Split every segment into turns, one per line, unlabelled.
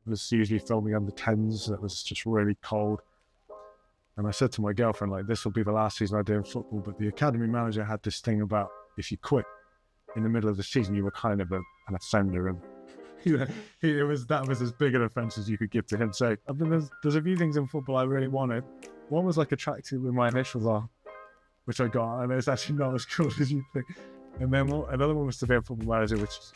was usually filming under 10s. It was just really cold. And I said to my girlfriend, like, this will be the last season I do in football. But the academy manager had this thing about if you quit in the middle of the season, you were kind of an offender. And that was as big an offence as you could give to him. So I mean, there's a few things in football I really wanted. One was like a tracksuit with my initials on, which I got, and it's actually not as cool as you think. And then another one was to be a football manager, which is,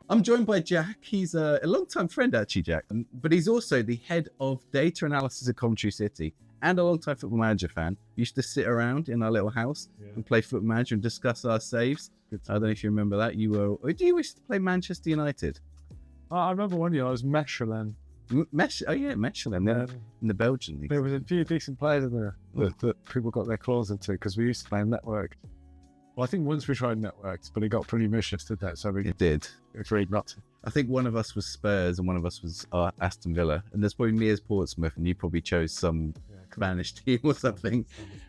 I'm joined by Jack. He's a long-time friend, actually, Jack. But he's also the head of data analysis at Coventry City and a long-time football manager fan. We used to sit around in our little house and play football manager and discuss our saves. I don't know if you remember that. Do you wish to play Manchester United?
I remember one year I was Mechelen.
Mechelen, in the Belgian league.
There was a few decent players in there that people got their claws into because we used to play network. Well, I think once we tried networks, but it got pretty vicious, did that? So
it did.
Agreed not to.
I think one of us was Spurs and one of us was Aston Villa. And there's probably me as Portsmouth, and you probably chose some Spanish team or something.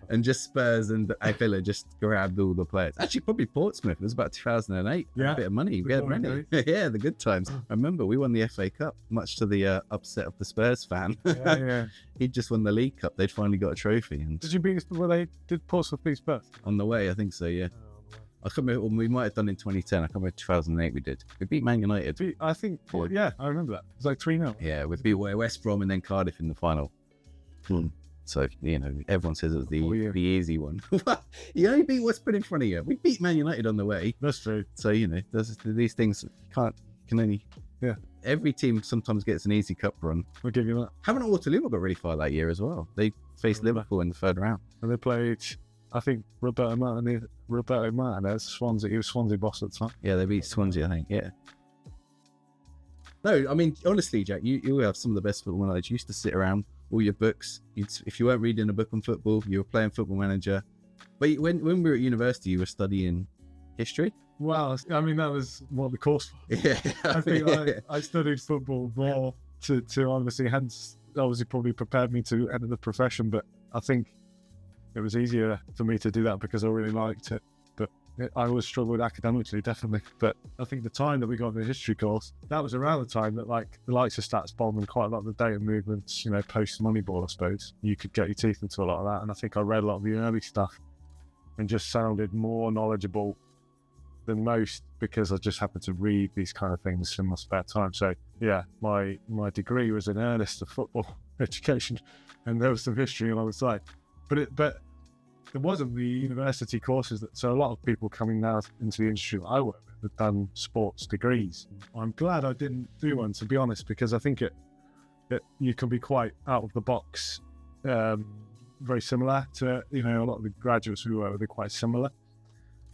And just Spurs and Villa just grabbed all the players. Actually, probably Portsmouth. It was about 2008.
Yeah.
A bit of money. We had money. Yeah, the good times. I remember we won the FA Cup, much to the upset of the Spurs fan.
Yeah.
He'd just won the League Cup. They'd finally got a trophy. And
did you beat did Portsmouth beat Spurs?
On the way, I think so, yeah. I can't remember, we might have done in 2010. I can't remember 2008 we did. We beat Man United.
I think, I remember that. It was like 3-0.
Yeah, we beat West Brom and then Cardiff in the final. So, everyone says it was the easy one. You only beat what's put in front of you. We beat Man United on the way.
That's true.
So, these things every team sometimes gets an easy cup run.
We'll give you that.
Haven't Waterloo got really far that year as well. They faced Liverpool in the third round.
And they played, I think, Roberto Martinez, Swansea. He was Swansea boss at the time.
Yeah, they beat Swansea, I think, yeah. No, I mean, honestly, Jack, you have some of the best football knowledge. You used to sit around all your books. If you weren't reading a book on football, you were playing Football Manager. But when we were at university, you were studying history?
Well, I mean, that was what the course was.
Yeah.
I think I studied football more to obviously, hence, obviously probably prepared me to enter the profession. But I think it was easier for me to do that because I really liked it. But I always struggled academically, definitely. But I think the time that we got the history course, that was around the time that like the likes of StatsBomb and quite a lot of the data movements, post Moneyball, I suppose, you could get your teeth into a lot of that. And I think I read a lot of the early stuff and just sounded more knowledgeable than most because I just happened to read these kind of things in my spare time. So yeah, my degree was in earnest of football education, and there was some history alongside. But there wasn't the university courses so a lot of people coming now into the industry that I work with have done sports degrees. I'm glad I didn't do one, to be honest, because I think it you can be quite out of the box, very similar to a lot of the graduates we work with are quite similar.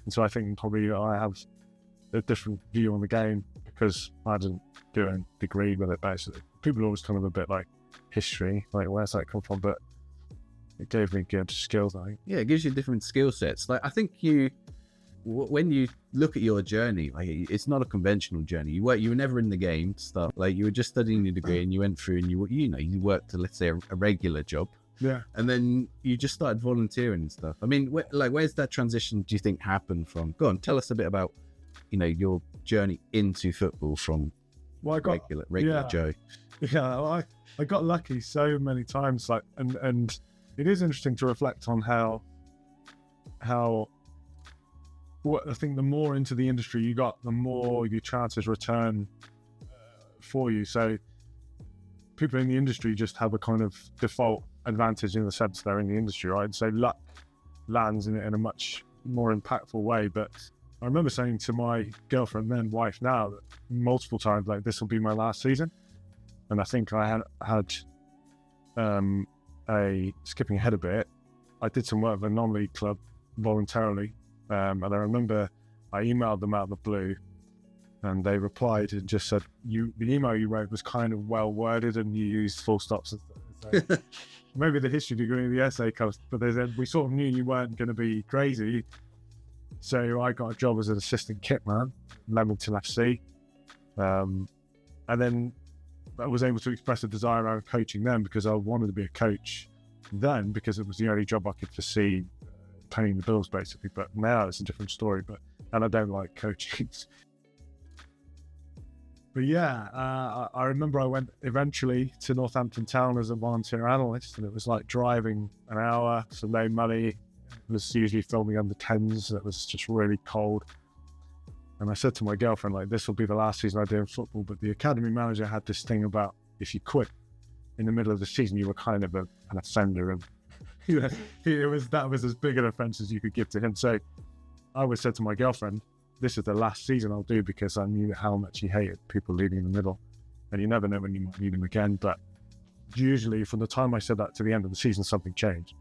And so I think probably I have a different view on the game because I didn't do a degree with it, basically. People are always kind of a bit like history, like where's that come from? But it gave me good skills, I think.
Yeah, it gives you different skill sets. Like I think when you look at your journey, like it's not a conventional journey. You were never in the game to start. Like you were just studying your degree and you went through and you worked to, let's say, a regular job.
Yeah.
And then you just started volunteering and stuff. I mean, where's that transition, do you think, happened from? Go on, tell us a bit about, your journey into football from regular Joe.
Yeah, I got lucky so many times, and it is interesting to reflect on how I think the more into the industry you got, the more your chances return for you. So people in the industry just have a kind of default advantage in the sense they're in the industry, right? So luck lands in it in a much more impactful way. But I remember saying to my girlfriend, then wife now, that multiple times, like, this will be my last season. And I think I had skipping ahead a bit, I did some work with a non-league club voluntarily. And I remember I emailed them out of the blue and they replied and just said, the email you wrote was kind of well worded and you used full stops and stuff. So maybe the history degree in the essay comes, but they said, we sort of knew you weren't going to be crazy. So I got a job as an assistant kit man, Leamington FC. And then I was able to express a desire around coaching them because I wanted to be a coach then because it was the only job I could foresee paying the bills, basically. But now it's a different story. And I don't like coaching. But yeah, I remember I went eventually to Northampton Town as a volunteer analyst, and it was like driving an hour for no money. It was usually filming under 10s. It was just really cold. And I said to my girlfriend, like, this will be the last season I do in football. But the academy manager had this thing about if you quit in the middle of the season, you were kind of an offender. And that was as big an offence as you could give to him. So I always said to my girlfriend, this is the last season I'll do, because I knew how much he hated people leading in the middle. And you never know when you might need him again. But usually from the time I said that to the end of the season, something changed.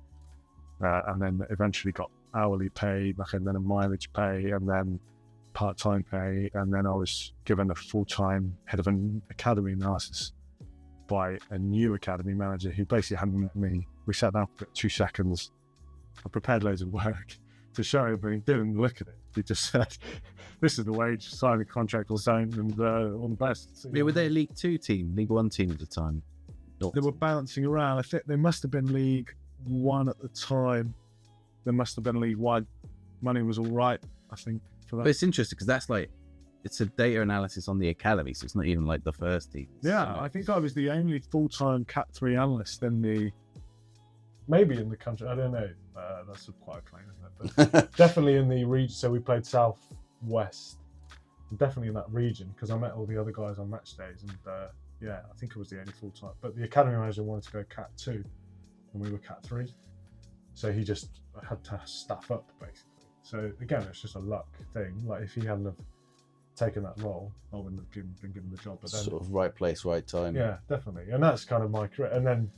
And then eventually got hourly pay, and then a mileage pay, and then part-time pay. And then I was given a full-time head of an academy analysis by a new academy manager who basically hadn't met me. We sat down for 2 seconds. I prepared loads of work to show him, but he didn't look at it. He just said, this is the wage, sign the contract or something, and all the best.
Yeah, were they a League 2 team, League 1 team at the time?
They were bouncing around. I think they must have been League 1 at the time. There must have been League 1. Money was all right, I think, for that.
But it's interesting because that's like, it's a data analysis on the academy, so it's not even like the first team.
Yeah, I think I was the only full-time Cat 3 analyst maybe in the country. I don't know. That's quite a claim, isn't it? But definitely in the region. So we played South West. Definitely in that region, because I met all the other guys on match days, and yeah, I think it was the only full-time. But the academy manager wanted to go Cat 2, and we were Cat 3. So he just had to staff up, basically. So again, it's just a luck thing. Like, if he hadn't have taken that role, I wouldn't have been given the job. But then,
sort of right place, right time.
Yeah, definitely. And that's kind of my career. And then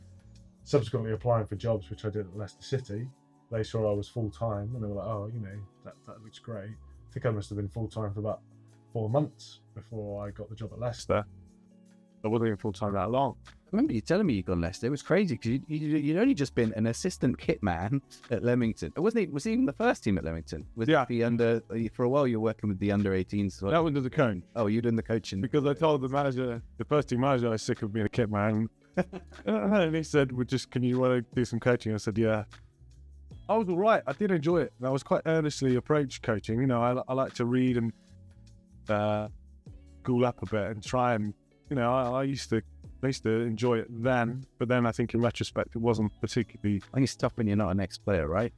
subsequently applying for jobs, which I did at Leicester City, they saw I was full-time, and they were like, oh, that looks great. I think I must have been full-time for about 4 months before I got the job at Leicester. I wasn't even full-time that long.
I remember you telling me you gone Leicester. It was crazy because you'd only just been an assistant kit man at Leamington. Was he even the first team at Leamington? For a while you were working with the under-18s. So
that was the coach.
Oh, you were doing the coaching.
Because I told the first team manager I was sick of being a kit man. And he said, can you want to do some coaching? I said, yeah. I was all right. I did enjoy it. And I was quite earnestly approached coaching. I like to read and school up a bit and try and, I used to enjoy it then, but then I think in retrospect it wasn't particularly.
I think it's tough when you're not an ex-player, right?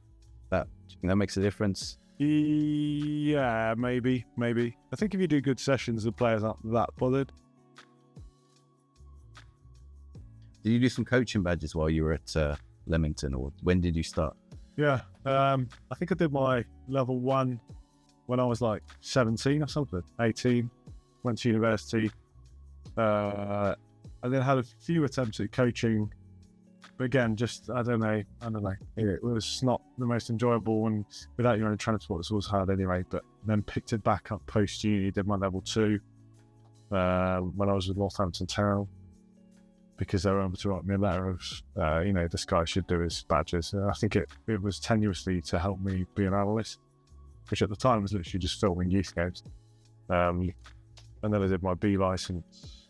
That makes a difference.
Yeah, maybe. I think if you do good sessions, the players aren't that bothered.
Did you do some coaching badges while you were at Leamington, or when did you start?
Yeah, I think I did my level 1 when I was like 17 or something, 18. Went to university. I then had a few attempts at coaching, but again, just I don't know. It was not the most enjoyable, and without your own transport, it's always hard anyway. But then picked it back up post uni, did my level 2 when I was with Northampton Town, because they were able to write me a letter of, this guy should do his badges. I think it was tenuously to help me be an analyst, which at the time was literally just filming youth games. And then I did my B license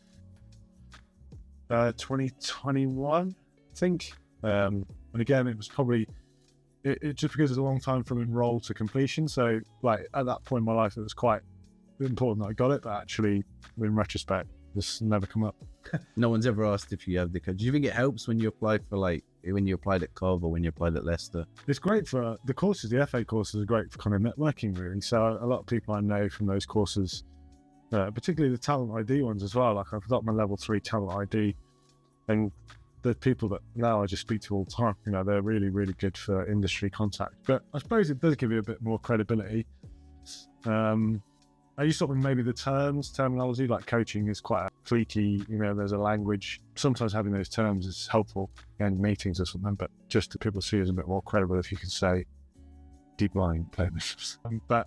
2021, I think. And again, it was probably it just because it's a long time from enroll to completion. So like at that point in my life, it was quite important that I got it, but actually in retrospect, this never come up.
No one's ever asked if you have the code. Do you think it helps when you apply for when you applied at Cov or when you applied at Leicester?
It's great for the courses. The FA courses are great for kind of networking, really. So a lot of people I know from those courses, particularly the talent ID ones as well. Like I've got my level 3 talent ID, and the people that now I just speak to all the time, they're really, really good for industry contact. But I suppose it does give you a bit more credibility. Are you sort of maybe the terminology, like coaching is quite a cliquey, there's a language. Sometimes having those terms is helpful in meetings or something, but just to people see you as a bit more credible if you can say deep line players. But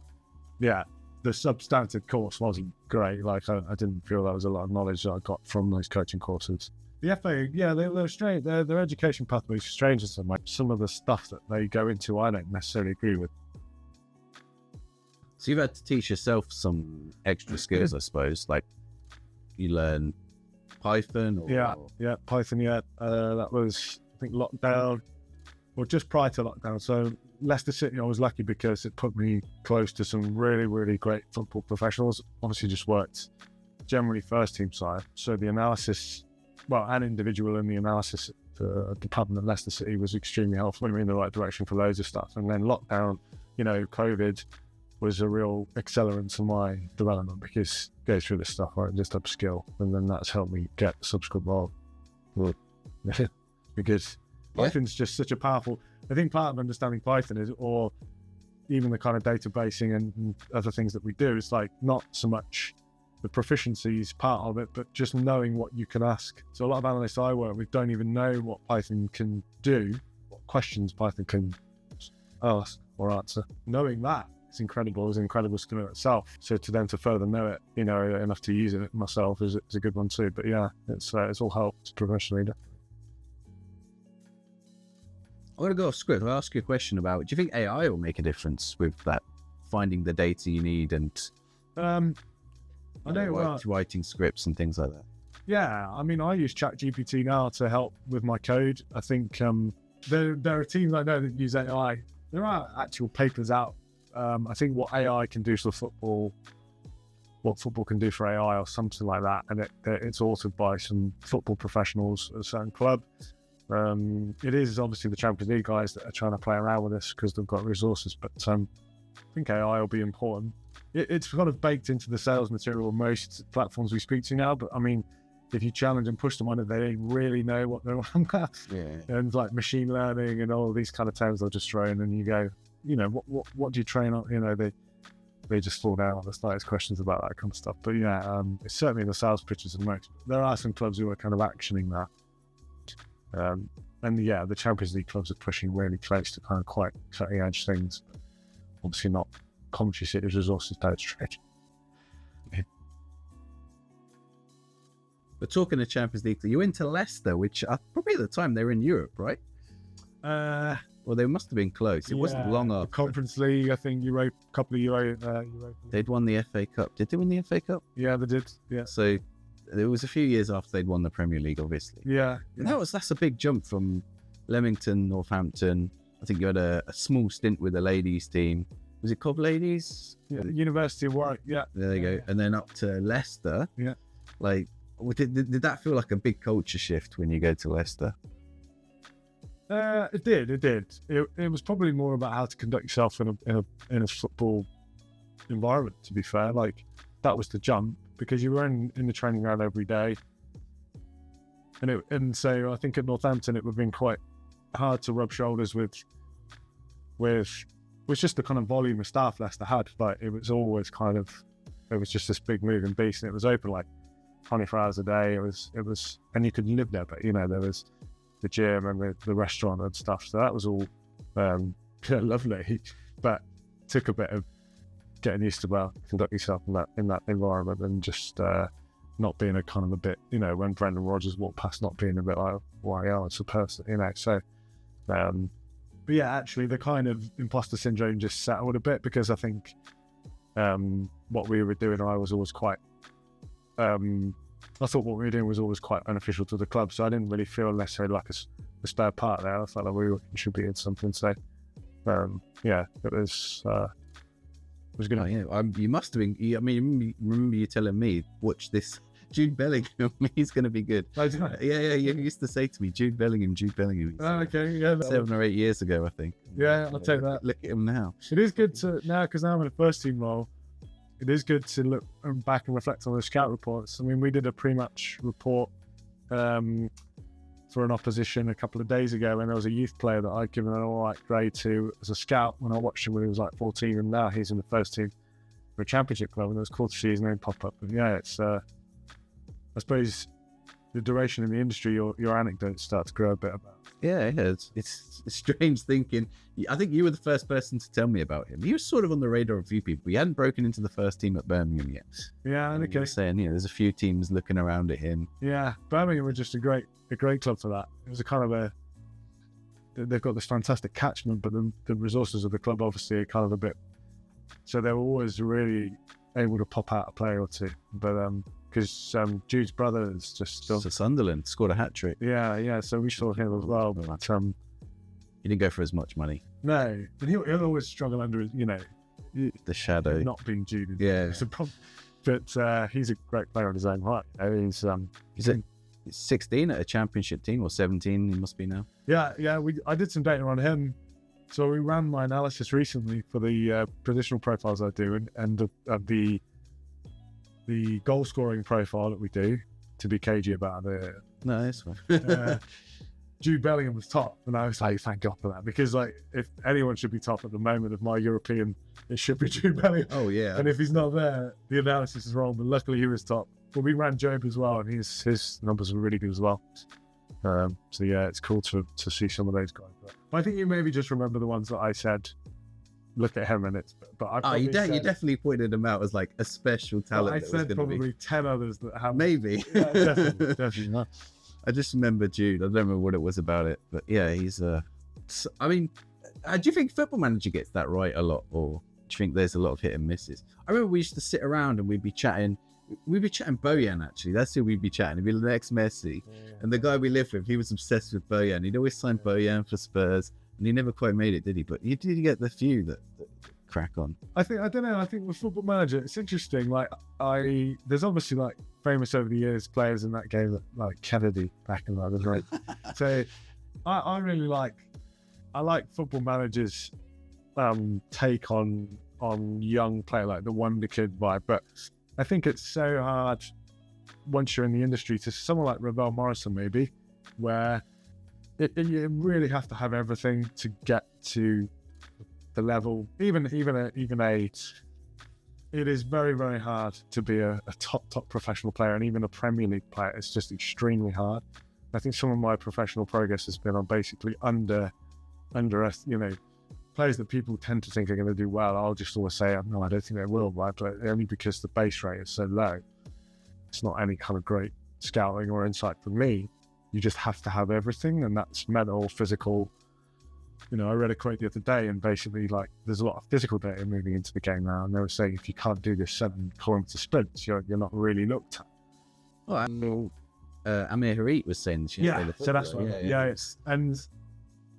yeah, the substantive course wasn't great. Like I didn't feel there was a lot of knowledge that I got from those coaching courses. The FA, yeah, they're strange. Their education pathway is strange in some way. Some of the stuff that they go into, I don't necessarily agree with.
So you've had to teach yourself some extra skills, I suppose. Like you learn Python?
Yeah, Python, yeah. That was, I think, lockdown, or just prior to lockdown. So Leicester City, I was lucky because it put me close to some really, really great football professionals. Obviously just worked generally first team side. So the analysis, and individual in the analysis department at Leicester City was extremely helpful. We were in the right direction for loads of stuff. And then lockdown, COVID was a real accelerant to my development, because go through this stuff, right, just upskill. And then that's helped me get the subsequent role. Because Python's just such a powerful, I think part of understanding Python is, or even the kind of databasing and other things that we do, it's like not so much the proficiency is part of it, but just knowing what you can ask. So a lot of analysts I work with don't even know what Python can do, what questions Python can ask or answer. Knowing that is incredible. It's an incredible skill in itself. So to them to further know it, enough to use it myself is a good one too. But yeah, it's all helped professionally.
I want to go off script. I'll ask you a question about, do you think AI will make a difference with that, finding the data you need and writing scripts and things like that?
Yeah, I mean, I use ChatGPT now to help with my code. I think there are teams I know that use AI. There are actual papers out. I think what AI can do for football, what football can do for AI or something like that. And it's authored by some football professionals at a certain club. It is obviously the Champions League guys that are trying to play around with this because they've got resources, but I think AI will be important. It's kind of baked into the sales material of most platforms we speak to now, but I mean, if you challenge and push them on it, they don't really know what they're on about.
Yeah.
And like machine learning and all these kind of terms they'll just throw in, and you go, what do you train on? They just fall down on the slightest questions about that kind of stuff. But yeah, it's certainly the sales pitches and most. There are some clubs who are kind of actioning that. And yeah, the Champions League clubs are pushing really close to kind of quite cutting edge things. Obviously not Coventry City's resources don't stretch.
But talking of Champions League, you went to Leicester, which probably at the time they were in Europe, right? Well, they must have been close. It wasn't long after.
Conference League, I think, a couple of Euro.
They'd won the FA Cup. Did they win the FA Cup?
Yeah, they did. Yeah.
So it was a few years after they'd won the Premier League, obviously.
Yeah.
And that's a big jump from Leamington, Northampton. I think you had a small stint with the ladies team. Was it Cov Ladies?
Yeah, University of Warwick. Yeah.
There you go. And then up to Leicester.
Yeah.
Like, did that feel like a big culture shift when you go to Leicester?
It did. It was probably more about how to conduct yourself in a football environment, to be fair. Like, that was the jump, because you were in the training ground every day. And so I think at Northampton it would have been quite hard to rub shoulders with just the kind of volume of staff Leicester had. Like, it was always it was just this big moving beast, and it was open like 24 hours a day. It was, and you could live there, but there was the gym and the restaurant and stuff. So that was all lovely, but took a bit of getting used to conduct yourself in that environment, and just not being a kind of a bit, when Brendan Rodgers walked past, not being a bit like, why are it's a person, so but yeah, actually the kind of imposter syndrome just settled a bit, because I think what we were doing, I was always quite I thought what we were doing was always quite beneficial to the club, so I didn't really feel necessarily like a spare part there. I felt like we were contributing something, so yeah, it was good.
Oh, yeah. You must have been. I mean, remember you telling me, watch this Jude Bellingham. He's going to be good.
Oh, did I?
Yeah. You used to say to me, Jude Bellingham.
Oh, okay, yeah.
7 or 8 years ago, I think.
Yeah, I'll take that.
Look at him now.
It is good to now, because now I'm in a first team role. It is good to look back and reflect on the scout reports. I mean, we did a pre-match report for an opposition a couple of days ago, when there was a youth player that I'd given an all right grade to as a scout when I watched him when he was like 14, and now he's in the first team for a championship club, and it was cool to see his name pop up. But yeah, it's I suppose the duration in the industry, your anecdotes start to grow a bit about.
Yeah, it's strange thinking. I think you were the first person to tell me about him. He was sort of on the radar of a few people. He hadn't broken into the first team at Birmingham yet.
Yeah, and okay.
Saying, there's a few teams looking around at him.
Yeah, Birmingham were just a great club for that. It was a kind of they've got this fantastic catchment, but the resources of the club obviously are kind of a bit. So they were always really able to pop out a player or two, but because Jude's brother is just still.
So Sunderland scored a hat trick.
Yeah. So we saw him as well, but
he didn't go for as much money.
No, but he'll always struggle under his,
the shadow.
Not being Jude.
Yeah,
it's a but he's a great player on his own right.
He's 16 at a championship team, or 17 he must be now.
Yeah. I did some data on him. So we ran my analysis recently for the positional profiles I do, and the goal scoring profile that we do, to be cagey about it.
No, that's fine.
Jude Bellingham was top, and I was like, thank God for that, because like if anyone should be top at the moment of my European, it should be Jude Bellingham.
Oh yeah.
And if he's not there, the analysis is wrong. But luckily he was top. But we ran Job as well, and his numbers were really good as well. So yeah, it's cool to see some of those guys. But I think you maybe just remember the ones that I said. Look at him, and it's. But
you definitely pointed them out as like a special talent.
I said probably 10 others that have.
Maybe.
Yeah, definitely not.
I just remember Jude. I don't remember what it was about it, but yeah, he's I mean, do you think Football Manager gets that right a lot, or do you think there's a lot of hit and misses? I remember we used to sit around and we'd be chatting. We'd be chatting Bojan, actually. That's who we'd be chatting. He'd be the next Messi. Yeah. And the guy we lived with, he was obsessed with Bojan. He'd always sign Bojan for Spurs, and he never quite made it, did he? But he did get the few that crack on.
I don't know. I think with Football Manager, it's interesting. Like, there's obviously like famous over the years players in that game, like Kennedy back in the day, right? So I really like Football Manager's take on young player, like the wonder kid vibe. But I think it's so hard once you're in the industry to someone like Ravel Morrison, maybe, where you really have to have everything to get to the level. Even it is very, very hard to be a top professional player, and even a Premier League player. It's just extremely hard. I think some of my professional progress has been on basically under players that people tend to think are going to do well. I'll just always say, no, I don't think they will, right? But only because the base rate is so low. It's not any kind of great scouting or insight from me. You just have to have everything, and that's mental, physical. I read a quote the other day, and basically, like, there's a lot of physical data moving into the game now, and they were saying if you can't do this 7-kilometer sprints, you're not really looked at.
Oh, I know. Amir Harit was saying this.
Yeah, so that's what. Yeah,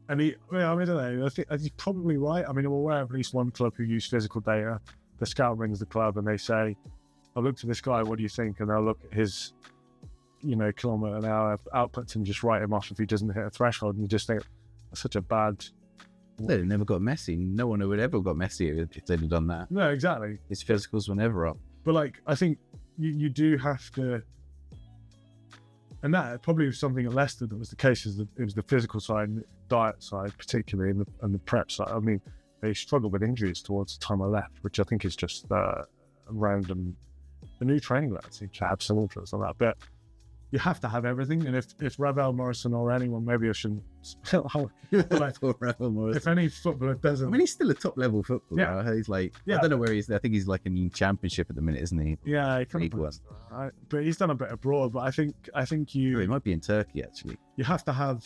and he, I don't know. I think he's probably right. I mean, I'm aware of at least one club who use physical data. The scout rings the club, and they say, "I looked at this guy. What do you think?" And they'll look at his, kilometer an hour outputs and just write him off if he doesn't hit a threshold. And you just think that's such a bad.
They'd never got Messi. No one would ever got Messi if they'd have done that.
No, exactly.
His physicals were never up.
But like, I think you do have to. And that probably was something at Leicester that was the case. It was the physical side, and the diet side, particularly, and the prep side. I mean, they struggled with injuries towards the time I left, which I think is just random. The new training lads seem to have some influence on that. But you have to have everything. And if Ravel Morrison or anyone, maybe I shouldn't. If any footballer doesn't,
I mean, he's still a top level footballer.
Yeah.
He's like, I don't know where he's. I think he's like in Championship at the minute, isn't he?
Yeah, but he's done a bit abroad. But I think
he might be in Turkey actually.
You have to have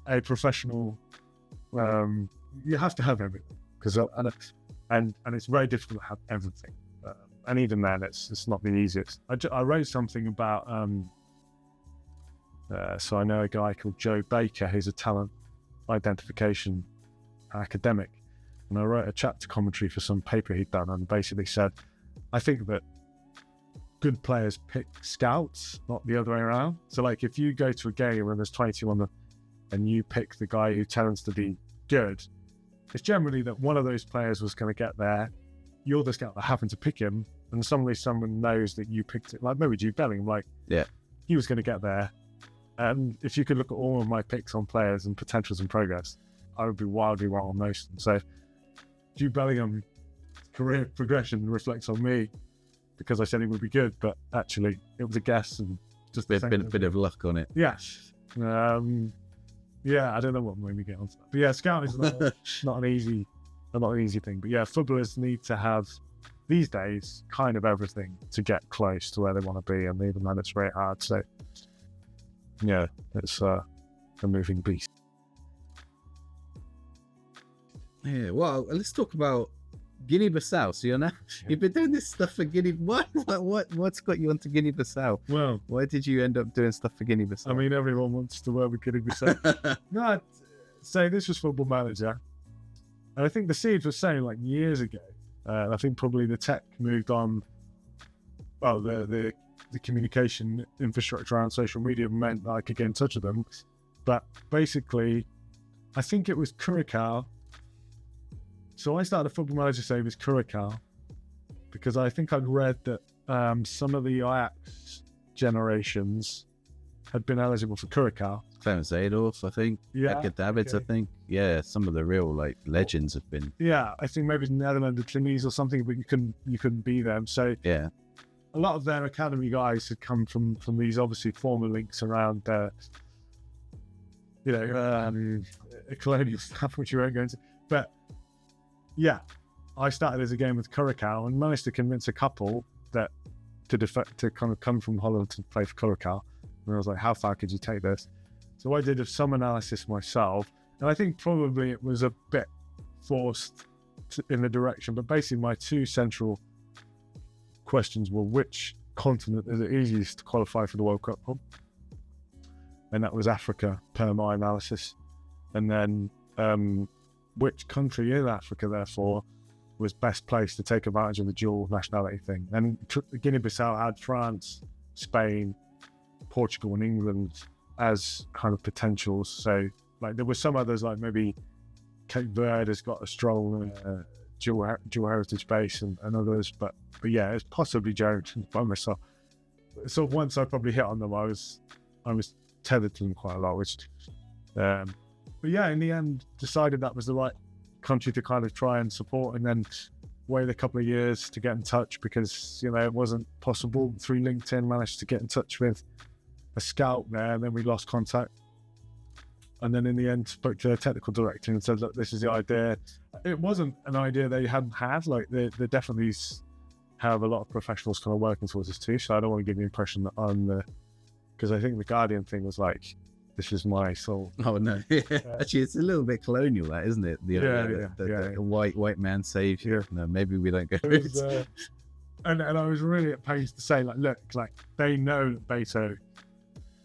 a professional. You have to have everything, because and it's very difficult to have everything. And even then, it's not the easiest. I wrote something about. So I know a guy called Joe Baker, who's a talent identification academic, and I wrote a chat to Coventry for some paper he'd done, and basically said, I think that good players pick scouts, not the other way around. So like, if you go to a game and there's 22 on and you pick the guy who tends to be good, it's generally that one of those players was going to get there. You're the scout that happened to pick him, and suddenly someone knows that you picked it. Like maybe Jude Bellingham, he was going to get there. And if you could look at all of my picks on players and potentials and progress, I would be wildly wrong on most of them. So Jude Bellingham's career progression reflects on me because I said he would be good, but actually it was a guess and just
a bit of luck on it.
Yes. I don't know what made me get onto that. But yeah, scouting is not an easy thing. But yeah, footballers need to have these days kind of everything to get close to where they want to be, and even then it's very hard. So yeah, it's a moving beast.
Yeah, well, let's talk about Guinea-Bissau. So you've been doing this stuff for Guinea. What's got you onto Guinea-Bissau?
Well,
why did you end up doing stuff for Guinea-Bissau?
I mean, everyone wants to work with Guinea-Bissau. No, so this was Football Manager, and I think the seeds were saying like years ago. I think probably the tech moved on well, the communication infrastructure around social media meant that I could get in touch with them. But basically, I think it was Curacao. So I started a Football Manager save as Curacao because I think I'd read that some of the Ajax generations had been eligible for Curacao.
Clarence Adolf, I think.
Yeah.
Edgar Davids,
okay.
I think. Yeah, some of the real like legends have been.
Yeah, I think maybe Netherlands or Chinese or something, but you couldn't be them. So
Yeah.
a lot of their academy guys had come from these obviously former links around colonial stuff, which you won't go into. But yeah, I started as a game with Curacao and managed to convince a couple that to kind of come from Holland to play for Curacao. And I was like, how far could you take this? So I did some analysis myself, and I think probably it was a bit forced in the direction, but basically my two central questions were, which continent is it easiest to qualify for the World Cup from? And that was Africa, per my analysis. And then which country in Africa, therefore, was best placed to take advantage of the dual nationality thing? And Guinea-Bissau had France, Spain, Portugal and England as kind of potentials. So like there were some others, like maybe Cape Verde has got a strong dual heritage base and others, but yeah, it's possibly Jared by myself. So once I probably hit on them, I was tethered to them quite a lot, which but yeah, in the end decided that was the right country to kind of try and support, and then wait a couple of years to get in touch because it wasn't possible. Through LinkedIn managed to get in touch with a scout there, and then we lost contact. And then in the end spoke to the technical director and said, look, this is the idea. It wasn't an idea they hadn't had. Like they definitely have a lot of professionals kind of working towards this too. So I don't want to give the impression that I'm because I think the Guardian thing was like, this is my soul.
Oh no. Actually, it's a little bit colonial, that, isn't it? The white man savior.
Yeah.
No, maybe we don't go.
It was, and I was really at pains to say, like, look, like they know that Beto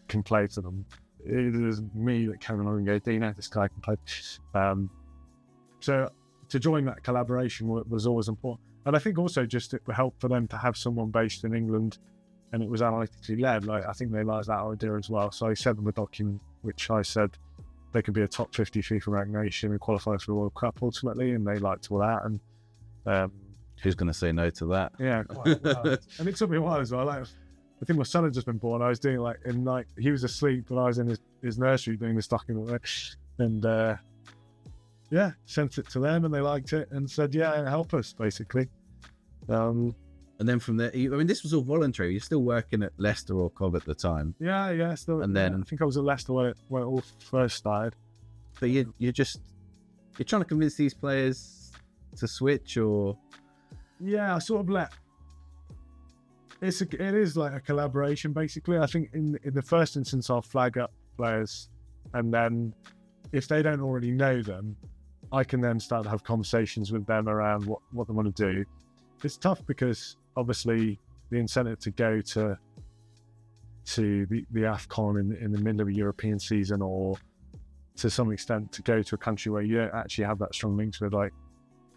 can play for them. It is me that came along and go, Dino, this guy can play. So to join that collaboration was always important. And I think also just it would help for them to have someone based in England, and it was analytically led. Like I think they liked that idea as well. So I sent them a document which I said they could be a top 50 FIFA ranked nation and qualify for the World Cup ultimately, and they liked all that. And
who's going to say no to that?
Yeah, quite well. And it took me a while as well. Like, I think my son had just been born. I was doing he was asleep when I was in his nursery doing this document, and yeah, sent it to them and they liked it and said, yeah, help us basically.
And then from there, this was all voluntary. You're still working at Leicester or Cov at the time.
Yeah, still.
And then
I think I was at Leicester when it all first started.
But you're trying to convince these players to switch, or?
Yeah, I sort of it is like a collaboration basically. I think in the first instance I'll flag up players, and then if they don't already know them, I can then start to have conversations with them around what they want to do. It's tough because obviously the incentive to go to the AFCON in the middle of a European season, or to some extent to go to a country where you don't actually have that strong links with, like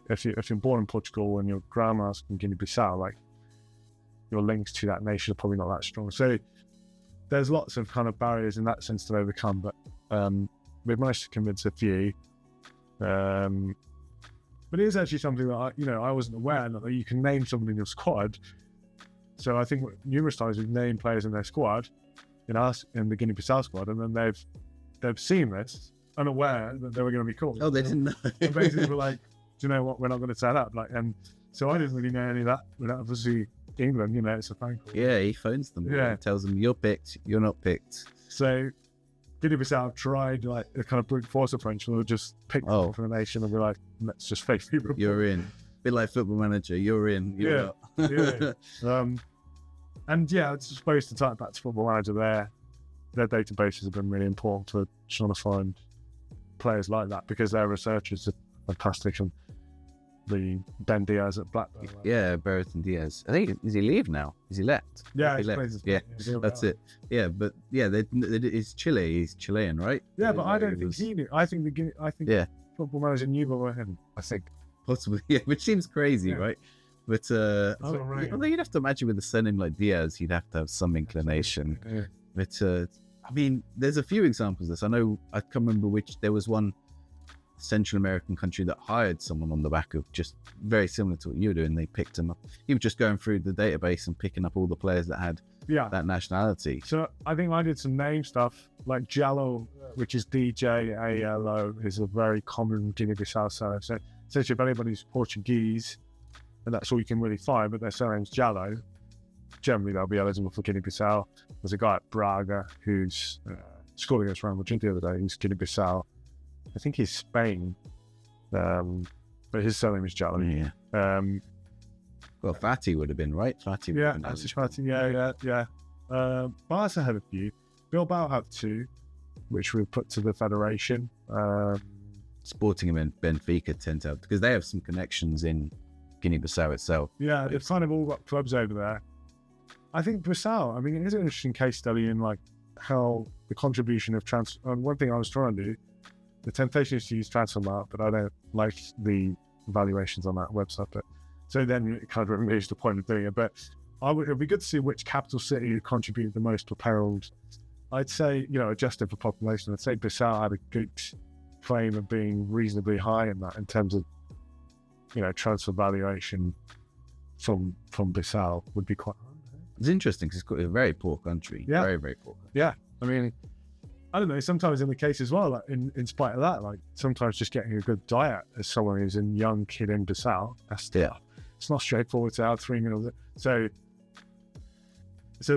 if you're born in Portugal and your grandma's from Guinea-Bissau, like your links to that nation are probably not that strong. So there's lots of kind of barriers in that sense to overcome, but we've managed to convince a few. But it is actually something that I wasn't aware that you can name someone in your squad. So I think numerous times we've named players in their squad, in the Guinea-Bissau squad, and then they've seen this, unaware that they were going to be called.
Oh, they didn't know.
And basically we're like, do you know what? We're not going to turn up. And so I didn't really know any of that. But obviously England, it's a phone call.
Yeah, he phones them. Yeah, tells them you're picked, you're not picked.
So Guinea-Bissau tried like a kind of brute force approach where we just pick for the nation and we're like, let's just fake people.
You're in. A bit like Football Manager, you're in. You're not.
Yeah. And yeah, I suppose to tie it back to Football Manager, their databases have been really important for trying to find players like that because their researchers are fantastic. And the Ben Diaz at Blackburn.
Yeah, Brereton Diaz. I think, does he leave now? Is he left?
Yeah,
he left. Yeah, that's it. Yeah, but yeah, it's Chile. He's Chilean, right?
Yeah, but I don't think he knew. I think Football Manager knew about him. I think
possibly. Yeah, which seems crazy, right? But although you'd have to imagine with a surname like Diaz, you'd have to have some inclination.
Yeah.
But I mean, there's a few examples of this. I can't remember which. There was one Central American country that hired someone on the back of just very similar to what you were doing. They picked him up. He was just going through the database and picking up all the players that had that nationality.
So I think I did some name stuff like Jallo, which is DJALO, is a very common Guinea-Bissau surname. So essentially, if anybody's Portuguese, and that's all you can really find, but their surname's Jallo, generally they'll be eligible for Guinea-Bissau. There's a guy at Braga who's scored against Real Madrid the other day. He's Guinea-Bissau. I think he's Spain, but his surname is Jallo.
Yeah. Well, Fati would have been, right? Fati.
Yeah, that's Fati. Yeah. Barca had a few. Bilbao have 2, which we put to the federation.
Sporting and Benfica tend to have, because they have some connections in Guinea-Bissau itself.
Yeah, they've kind of all got clubs over there. I think Bissau, I mean, it is an interesting case study in like how the contribution of transfer. One thing I was trying to do, the temptation is to use Transfermarkt, but I don't like the valuations on that website. But so then it kind of removes the point of doing it. But it would be good to see which capital city contributed the most to apparel. I'd say, adjusted for population, I'd say Bissau had a good claim of being reasonably high in that in terms of, transfer valuation from Bissau would be quite high.
It's interesting because it's a very poor country.
Yeah.
Very, very poor country.
Yeah. I mean, I don't know, sometimes in the case as well, like in spite of that, like sometimes just getting a good diet as someone who's a young kid in Bissau, it's not straightforward to have 3 meals. So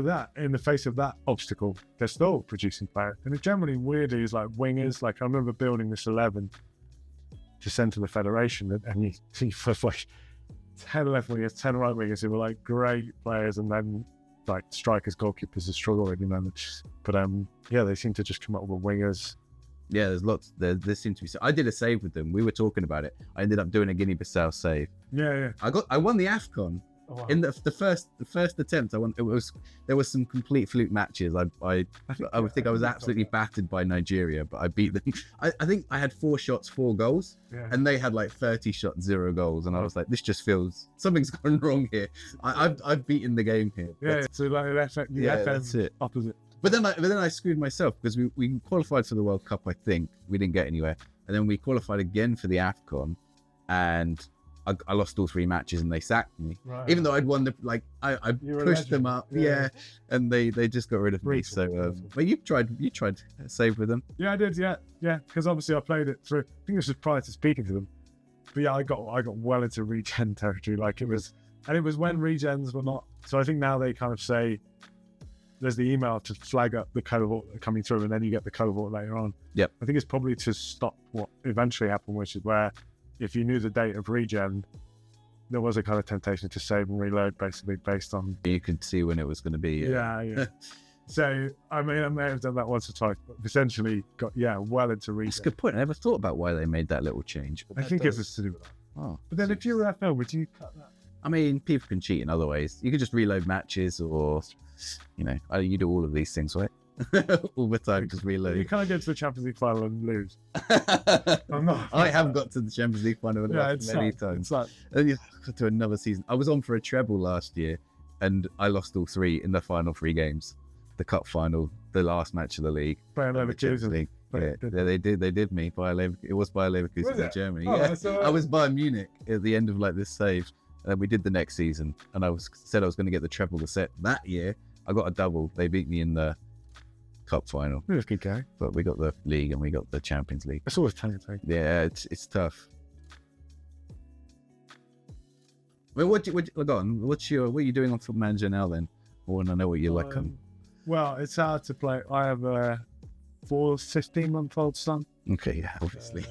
that, in the face of that obstacle, they're still producing players. And it generally weirdly is like wingers. Like I remember building this 11 to send to the federation, and you see for like 10 left wingers, 10 right wingers who were like great players, and then like strikers, goalkeepers are struggling, But they seem to just come up with wingers.
Yeah, there's lots. There seems to be. I did a save with them. We were talking about it. I ended up doing a Guinea-Bissau save.
Yeah.
I won the AFCON. Oh, wow. In the first attempt. There was some complete fluke matches. I think I was absolutely battered by Nigeria, but I beat them. I think I had 4 shots, 4 goals, and they had like 30 shots, 0 goals, and I was like, this just feels something's gone wrong here. I've beaten the game here.
Yeah, so like
that's it.
Opposite.
But then I screwed myself because we qualified for the World Cup. I think we didn't get anywhere, and then we qualified again for the AFCON, and I lost all 3 matches and they sacked me. Right. Even though I'd won I pushed them up, and they just got rid of me. So, but you tried save with them.
Yeah, I did. Yeah, because obviously I played it through. I think this was prior to speaking to them. But yeah, I got well into regen territory. Like it was when regens were not. So I think now they kind of say there's the email to flag up the cohort coming through, and then you get the cohort later on.
Yep.
I think it's probably to stop what eventually happened, which is where, if you knew the date of regen, there was a kind of temptation to save and reload, basically based on.
You could see when it was going to be.
Yeah. So I mean, I may have done that once or twice, but essentially got well into regen.
That's a good point. I never thought about why they made that little change.
I think it was to do with that.
Oh,
but then if you were FL, would you cut that?
I mean, people can cheat in other ways. You could just reload matches, or you do all of these things, right? All the time, just reload.
You can't get to the Champions League final and lose.
I have got to the Champions League final and lost many times. And you got to another season. I was on for a treble last year, and I lost all 3 in the final 3 games. The cup final, the last match of the league,
Bayern Leverkusen.
They did me. It was Bayer Leverkusen in Germany. I was Bayern Munich at the end of this save, and we did the next season. And I said I was going to get the treble to set that year. I got a double. They beat me in the cup final.
It was a good game.
But we got the league and we got the Champions League.
It's always tempting.
Yeah, it's tough. I mean, what are you doing on Football Manager now then? I want to know what you're like on.
Well, it's hard to play. I have a 15-month-old son.
Okay, yeah, obviously.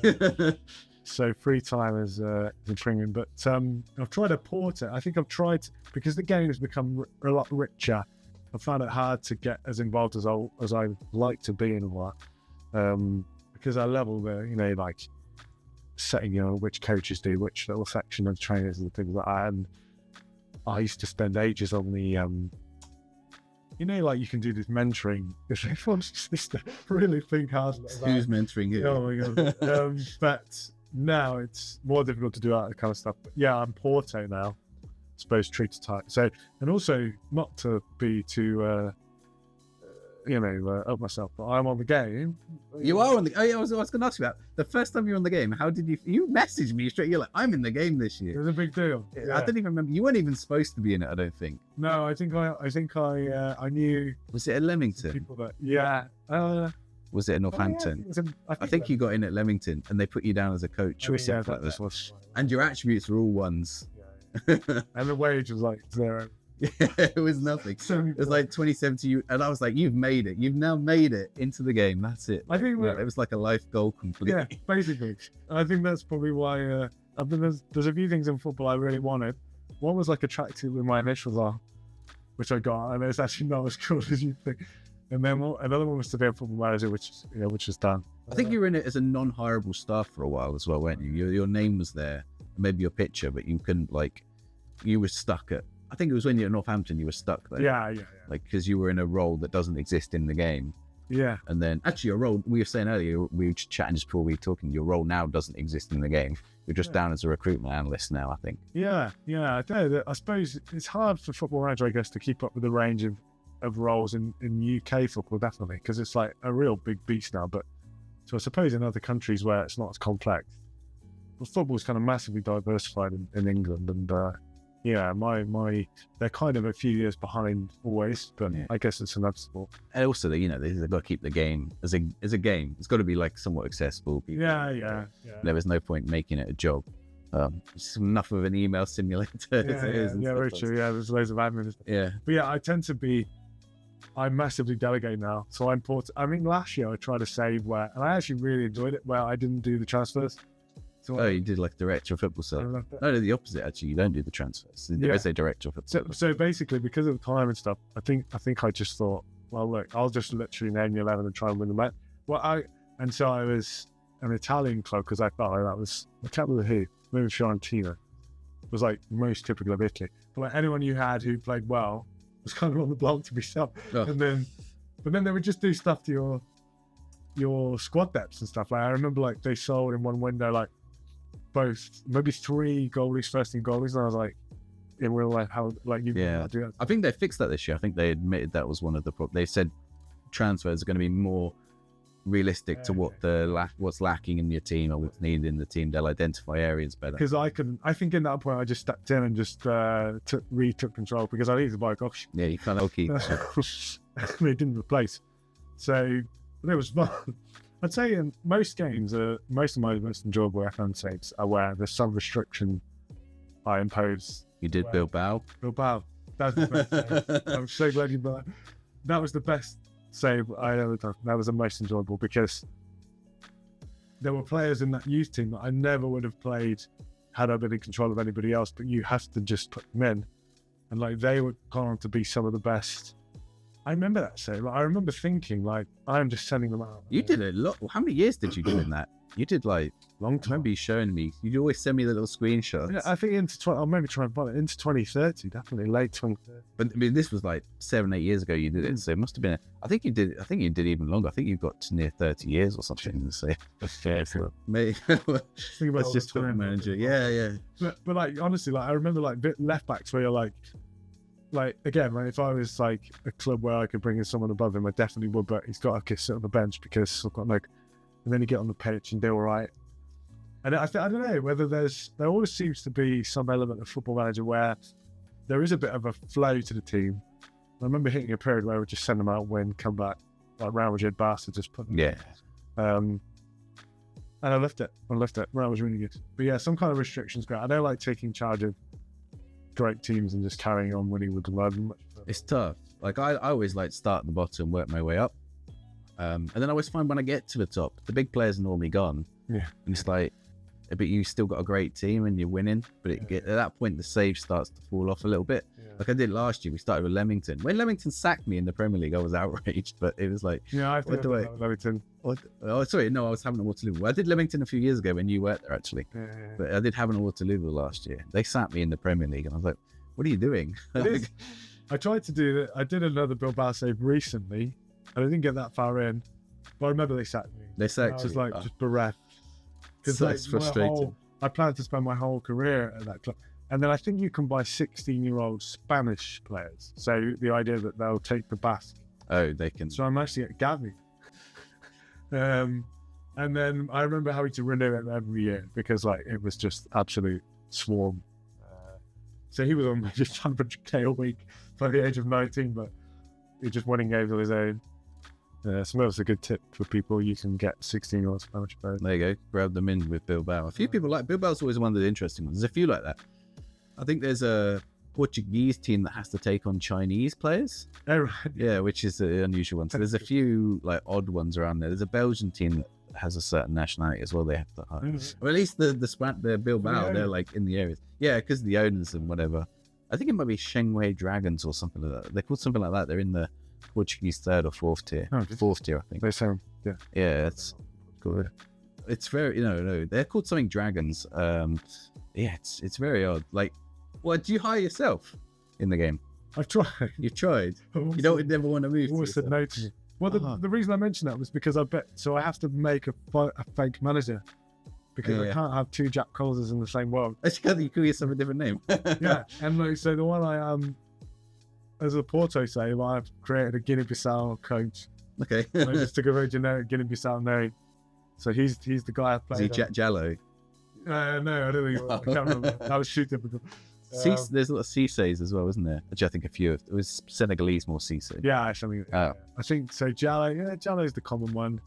So free time is a premium. But I've tried to port it. I think I've tried, because the game has become a lot richer. I found it hard to get as involved as I like to be in a lot, because I level the setting which coaches do which little section of trainers and things like that. And I used to spend ages on the you can do this mentoring. Everyone's just really think hard.
Who's mentoring you?
Oh my god! But now it's more difficult to do that kind of stuff. But yeah, I'm Porto now. suppose treated tight. So, and also not to be too up myself, but I'm on the game.
You are on the. Oh yeah, I was going to ask you that. The first time you were on the game, how did you messaged me straight? You're like, I'm in the game this
It
year.
was a big deal.
I don't even remember. You weren't even supposed to be in it. I don't think.
No, I think I knew
Was it at Leamington?
people that. Yeah.
Was it at Northampton? I think you got in at Leamington, and they put you down as a coach or something like that.
was.
And your attributes were all ones.
And the wage was like 0.
It was nothing. It was like 2070, and I was like, "You've made it. You've now made it into the game. That's it."
I think
it was like a life goal completely.
Yeah, basically. I think that's probably why. I think there's a few things in football I really wanted. One was like attractive with my initials are, which I got, and it's actually not as cool as you think. And then another one was to be a football manager, which is done.
I think you were in it as a non-hireable staff for a while as well, weren't you? Your name was there, maybe your picture, but you couldn't you were stuck at. I think it was when you were at Northampton, you were stuck there.
Yeah.
Like, because you were in a role that doesn't exist in the game.
Yeah.
And then, actually, your role, we were saying earlier, we were chatting just before we were talking, your role now doesn't exist in the game. You're just down as a recruitment analyst now, I think.
Yeah. I suppose it's hard for football manager, I guess, to keep up with the range of roles in UK football, definitely, because it's like a real big beast now. But so I suppose in other countries where it's not as complex, but football's kind of massively diversified in England, and they're kind of a few years behind always, but I guess it's inevitable.
And also, they've got to keep the game as a game. It's got to be like somewhat accessible.
Yeah.
There was no point making it a job. It's enough of an email simulator as it is.
Yeah, very true. Yeah, there's loads of admin.
Yeah.
But yeah, I massively delegate now. So last year I tried to save and I actually really enjoyed it where I didn't do the transfers. So
you did like director of football stuff. No, the opposite actually. You don't do the transfers. There is a director of football.
So basically, because of the time and stuff, I think I just thought, well, look, I'll just literally name the 11 and try and win the match. So I was an Italian club because I felt like that was, I can't remember who, maybe Fiorentina, was like most typical of Italy. But like anyone you had who played well was kind of on the block to be sold. Oh. But then they would just do stuff to your squad depths and stuff. Like I remember like they sold in one window like maybe 3 goalies, first team goalies, and I was like, in real life, how like you do that?
I think they fixed that this year. I think they admitted that was one of the problems. They said transfers are going to be more realistic to what's lacking in your team or what's needed in the team. They'll identify areas better.
Because I think in that point I just stepped in and just took control because I needed to buy a gosh.
Yeah, you can't keep.
They didn't replace. So it was fun. I'd say in most games, most of my most enjoyable FM saves are where there's some restriction I impose.
You did Bilbao.
That's the best save. I'm so glad you brought that. That was the best save I ever done. That was the most enjoyable because there were players in that youth team that I never would have played had I been in control of anybody else, but you have to just put them in. And like they were gone on to be some of the best. I remember that save. I remember thinking, like, I'm just sending them out.
You did a lot. How many years did you do in that? You did like long time. I remember you showing me. You'd always send me the little screenshots.
Yeah, I think I'll maybe try and find it into 2030, definitely late 2030.
But I mean, this was like 7-8 years ago. You did it, so it must have been. I think you did even longer. I think you got to near 30 years or something. So maybe that's just football manager. Yeah.
But like honestly, like I remember like left backs where you're like again, like if I was like a club where I could bring in someone above him, I definitely would. But he's got to sit on the bench because I've got like. And then you get on the pitch and do all right. And I don't know whether there always seems to be some element of football manager where there is a bit of a flow to the team. I remember hitting a period where we just send them out, win, come back, like Real Madrid, Barca, just put them.
Yeah.
And I left it. That was really good. But yeah, some kind of restrictions great. I don't like taking charge of great teams and just carrying on winning with the love.
It's tough. Like I always like start at the bottom, work my way up. And then I always find when I get to the top, the big players are normally gone.
Yeah.
And it's like, but you still got a great team and you're winning. But at that point, the save starts to fall off a little bit. Yeah. Like I did last year, we started with Leamington. When Leamington sacked me in the Premier League, I was outraged. But it was like,
I think Leamington.
Oh, sorry, no, I was having a Waterloo. Well, I did Leamington a few years ago when you weren't there actually. Yeah. But I did have a Waterloo last year. They sacked me in the Premier League, and I was like, "What are you doing?"
I tried to do that. I did another Bilbao save recently, and I didn't get that far in. But I remember they sacked me.
They sacked you.
I was like, just bereft.
Because that's frustrating.
I planned to spend my whole career at that club. And then I think you can buy 16-year-old Spanish players. So the idea that they'll take the Basque.
Oh, they can.
So I'm actually at Gavi. And then I remember having to renew it every year because like it was just absolute swarm. So he was on just 100k a week by the age of 19, but he just winning games on his own. So that's a good tip for people. You can get 16-year-old Spanish players.
There you go. Grab them in with Bilbao. A few people like Bilbao's always one of the interesting ones. There's a few like that. I think there's a Portuguese team that has to take on Chinese players.
Oh, right.
Yeah, which is an unusual one. So there's a few like odd ones around there. There's a Belgian team that has a certain nationality as well. They have to hire. Or at least the Bilbao, they're like in the areas. Yeah, because the owners and whatever. I think it might be Shengwei Dragons or something like that. They're called something like that. They're in the Portuguese third or fourth tier. Fourth tier, I think.
They sound, yeah.
Yeah, it's good. It's very, no, they're called something Dragons. Yeah, it's very odd. Like, what, do you hire yourself in the game?
I've tried.
You've tried. You don't never want to move.
Always said no to me. Well, the reason I mentioned that was because I have to make a fake manager because I can't have two Jack Coles's in the same world.
You call yourself a different name.
Yeah, and like, so the one I as a Porto save, I've created a Guinea-Bissau coach.
Okay.
I just took a very generic Guinea-Bissau name. So he's the guy I played.
Is he Jack Jallo?
No, I don't think. I can't remember. That was shoot typical.
There's a lot of Cisse's as well, isn't there? Which I think a few of. It was Senegalese more Cisse.
Yeah, actually. I think so. Jallo, Jallo is the common one.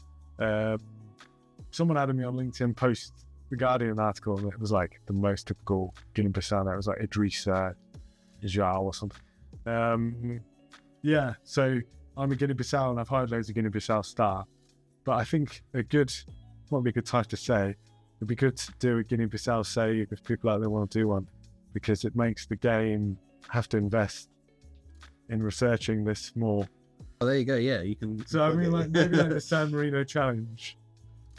Someone added me on LinkedIn post the Guardian article, and it was like the most typical Guinea-Bissau. It was like Idrissa Jal or something. Yeah, so I'm a Guinea-Bissau and I've hired loads of Guinea-Bissau staff. But I think might be a good time to say, it'd be good to do a Guinea-Bissau save if people out there want to do one, because it makes the game have to invest in researching this more.
Oh, there you go. Yeah, you can.
So I mean, like maybe like the San Marino challenge.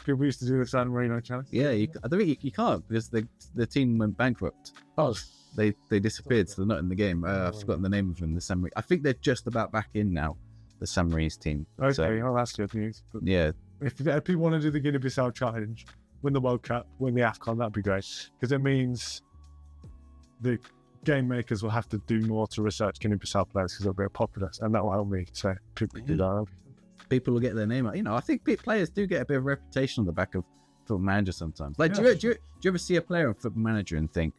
People used to do the San Marino challenge.
Yeah, I don't think you can't because the team went bankrupt.
Oh,
they disappeared, so they're not in the game. I've forgotten the name of them. The San Marino. I think they're just about back in now. The San Marino's team.
Okay,
so,
that's good news. But
yeah,
if people want to do the Guinea-Bissau challenge, win the World Cup, win the AFCON, that'd be great, because it means the game makers will have to do more to research Guinea-Bissau players because they'll be popular, and that will help me. So people do that.
People will get their name out. I think players do get a bit of reputation on the back of Football Manager sometimes. Like, do you ever see a player on Football Manager and think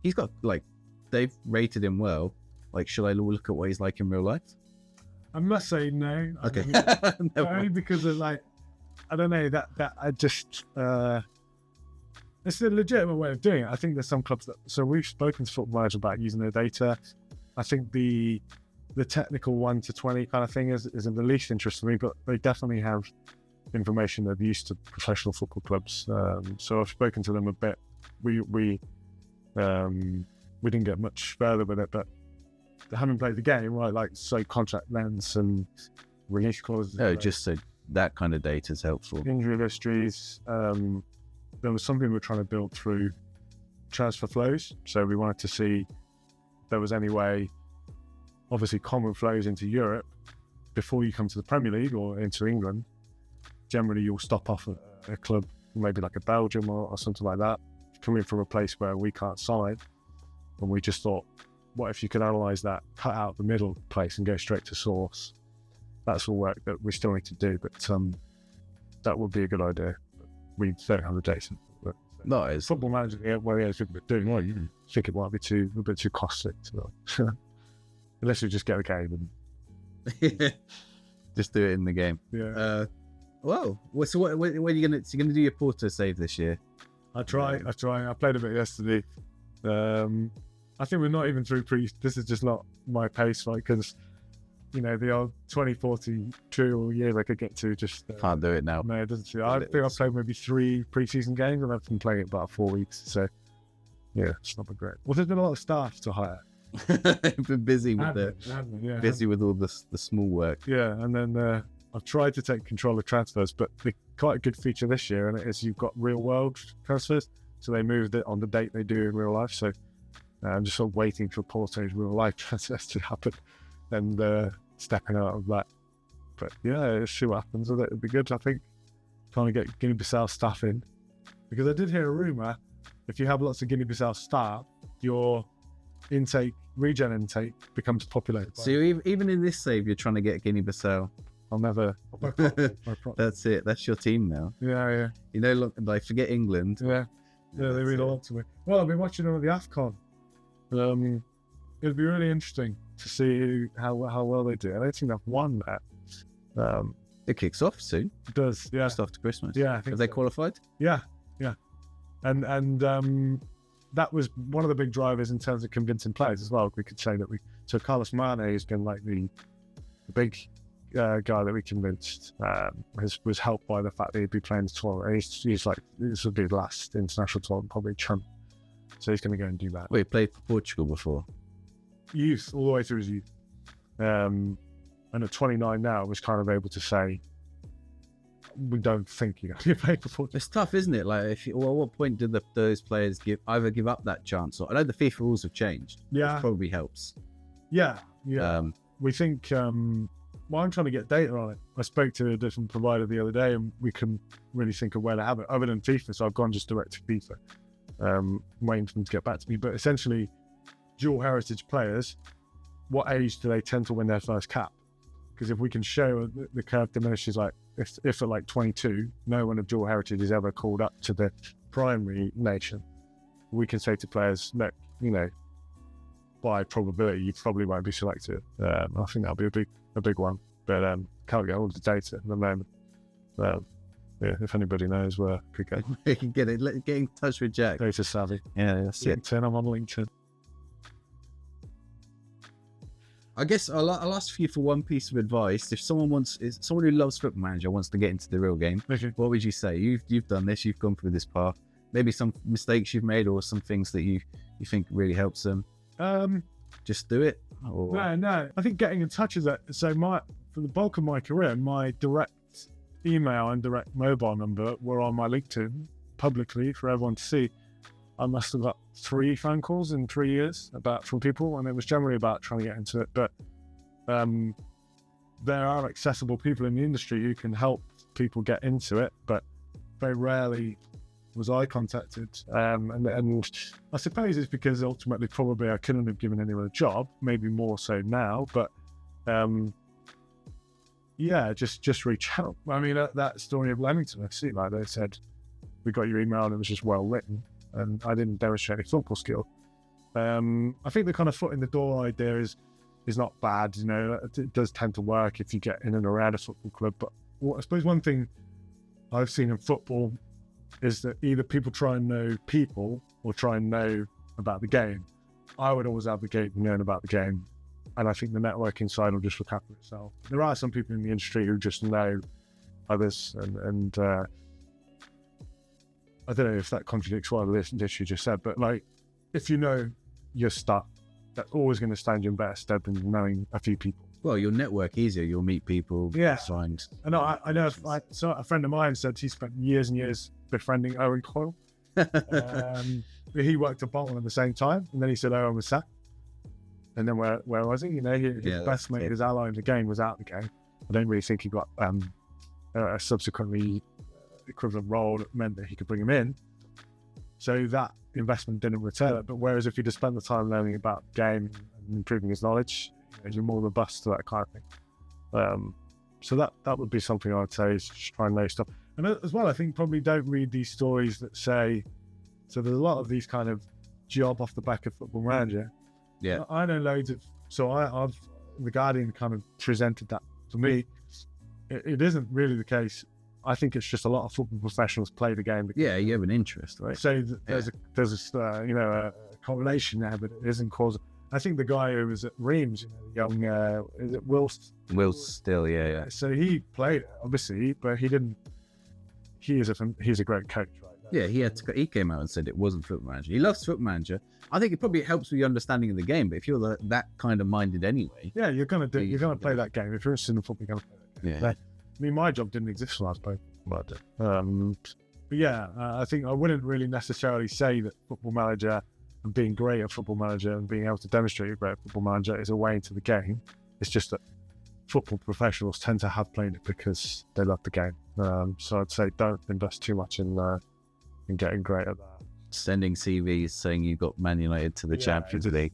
he's got like they've rated him well? Like, should I look at what he's like in real life?
I must say no.
Okay.
Only because of like, I don't know that I just. It's a legitimate way of doing it. I think there's some clubs so we've spoken to Football Manager about using their data. I think the technical 1 to 20 kind of thing is of the least interest to me, but they definitely have information they've used to professional football clubs. So I've spoken to them a bit. We didn't get much further with it, but they haven't played the game, right? Like, so contract lengths and release clauses.
Oh, just so that kind of data is helpful.
Injury histories. There was something we were trying to build through transfer flows. So we wanted to see if there was any way, obviously common flows into Europe before you come to the Premier League or into England. Generally, you'll stop off at a club, maybe like a Belgium or something like that, coming from a place where we can't sign. And we just thought, what if you could analyse that, cut out the middle place and go straight to source? That's all work that we still need to do, but that would be a good idea. We don't have the data.
No, it's
Football Manager, doing well, you think it might be a bit too costly. Unless you just get the game and
just do it in the game.
Yeah.
Well, so what are you gonna? So you're gonna do your Porto save this year?
I try. I played a bit yesterday. I think we're not even through this is just not my pace, right? Because the old 2040 trial year I could get to just
can't do it now.
No, it doesn't. I think I've played maybe 3 pre-season games, and I've been playing it about 4 weeks. So yeah, it's not been great. Well, there's been a lot of staff to hire.
Been busy with with all the small work.
Yeah, and then I've tried to take control of transfers, but quite a good feature this year, and it is you've got real world transfers. So they moved it on the date they do in real life. So I'm just sort of waiting for Porto's real life transfers to happen and stepping out of that. But yeah, let's see what happens with it. It'd be good, I think, trying to get Guinea-Bissau staff in, because I did hear a rumour if you have lots of Guinea-Bissau staff, your regen intake becomes populated.
So even in this save, you're trying to get Guinea-Bissau.
I'll never.
That's it. That's your team now.
Yeah.
Look, like forget England.
Yeah, they really want to win. Well, I've been watching them at the AFCON. It'll be really interesting to see how well they do. I don't think they've won that.
It kicks off soon.
It does, yeah.
Just after Christmas.
Yeah, I think
have they qualified?
Yeah. And that was one of the big drivers in terms of convincing players as well. We could say that so Carlos Mane has been like the big guy that we convinced was helped by the fact that he'd be playing the tournament. He's like, this would be the last international tournament, probably Trump. So he's going to go and do that.
Well, he played for Portugal before.
Youth, all the way through his youth. And at 29 now, was kind of able to say, we don't think you're going to be playing for Portugal.
It's tough, isn't it? Like, at what point did those players either give up that chance? Or I know the FIFA rules have changed.
Yeah.
Which probably helps.
Yeah. We think... I'm trying to get data on it. I spoke to a different provider the other day, and we couldn't really think of where to have it other than FIFA. So I've gone just direct to FIFA, waiting for them to get back to me. But essentially, dual heritage players, what age do they tend to win their first cap? Because if we can show the curve diminishes, like if at like 22, no one of dual heritage is ever called up to the primary nation, we can say to players, look, by probability, you probably won't be selected. I think that'll be a big one, but can't get all the data at the moment. If anybody knows where I could go.
You can get in touch with Jack.
Data savvy.
Yeah, that's it.
LinkedIn, I'm on LinkedIn.
I guess I'll ask you for one piece of advice. If someone who loves Football Manager wants to get into the real game,
okay,
what would you say? You've done this, you've gone through this path. Maybe some mistakes you've made, or some things that you think really helps them. Just do it. Or...
No. I think getting in touch is that. So for the bulk of my career, my direct email and direct mobile number were on my LinkedIn publicly for everyone to see. I must have got 3 phone calls in 3 years from people, and it was generally about trying to get into it. But there are accessible people in the industry who can help people get into it, but very rarely was I contacted. And I suppose it's because ultimately probably I couldn't have given anyone a job, maybe more so now, but just reach out. I mean, that story of Leamington, I see, like they said, we got your email and it was just well written, and I didn't demonstrate any football skill. I think the kind of foot in the door idea is not bad. It does tend to work if you get in and around a football club. But I suppose one thing I've seen in football is that either people try and know people or try and know about the game. I would always advocate knowing about the game, and I think the networking side will just look after itself. There are some people in the industry who just know others, and I don't know if that contradicts what this you just said, but like, if you know your stuff, that's always going to stand you in better stead than knowing a few people.
Well, you'll network easier. You'll meet people.
Yeah.
Find.
I know. So a friend of mine said he spent years and years befriending Owen Coyle. He worked at Bolton at the same time, and then he said Owen was sacked. And then where was he? His best mate, his ally in the game, was out of the game. I don't really think he got a subsequently equivalent role that meant that he could bring him in. So that investment didn't return it. But whereas if he'd have spent the time learning about the game and improving his knowledge, you're more robust to that kind of thing. So that would be something I would say, is just try and know stuff. And as well, I think probably don't read these stories that say, so there's a lot of these kind of job off the back of Football Manager.
Yeah.
I know loads of, I've The Guardian kind of presented that to me. It isn't really the case. I think it's just a lot of football professionals play the game.
Yeah, you have an interest, right?
So there's a correlation there, but it isn't causal. I think the guy who was at Reims, young, is it Wilst?
Wilst still, yeah.
So he played it, obviously, but he didn't. He's a great coach, right?
Yeah, he came out and said it wasn't Football Manager. He loves Football Manager. I think it probably helps with your understanding of the game. But if you're that kind of minded anyway,
yeah, you're gonna play that game. If you're interested in football, you're gonna play that game.
Yeah.
I mean, my job didn't exist when I was playing, but yeah, I think I wouldn't really necessarily say that Football Manager and being great at Football Manager and being able to demonstrate you're great at Football Manager is a way into the game. It's just that football professionals tend to have played it because they love the game. So I'd say don't invest too much in getting great at that.
sending CVs saying you got Man United to the Champions League.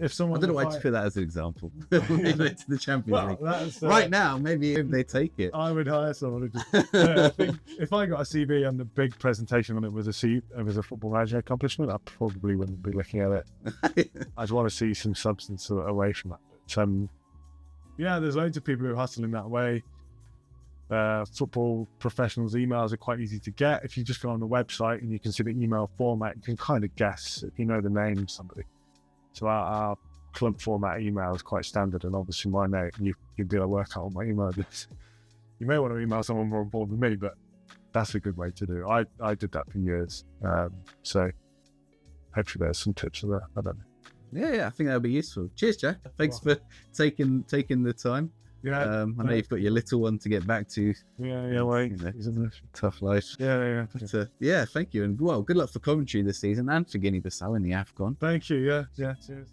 If someone,
I don't know why to put that as an example. Man United to the Champions League.
That's,
right now, maybe if they take it.
I would hire someone who just, I think if I got a CV and the big presentation on it was a football manager accomplishment, I probably wouldn't be looking at it. I'd want to see some substance away from that. But, yeah, there's loads of people who hustle in that way. Football professionals' emails are quite easy to get. If you just go on the website and you can see the email format, you can kind of guess if you know the name of somebody. So our club format email is quite standard, and obviously my name, you can do a workout on my email address. You may want to email someone more important than me, but that's a good way to do it. I did that for years. So hopefully there's some tips there. I don't know.
Yeah, I think that'll be useful. Cheers, Jack. Thanks for taking the time.
Yeah,
I know you've got your little one to get back to.
Yeah, well, he's in a
tough life.
Yeah.
But, yeah, thank you. And well, good luck for Coventry this season and for Guinea-Bissau in the AFCON.
Thank you. Yeah. Cheers.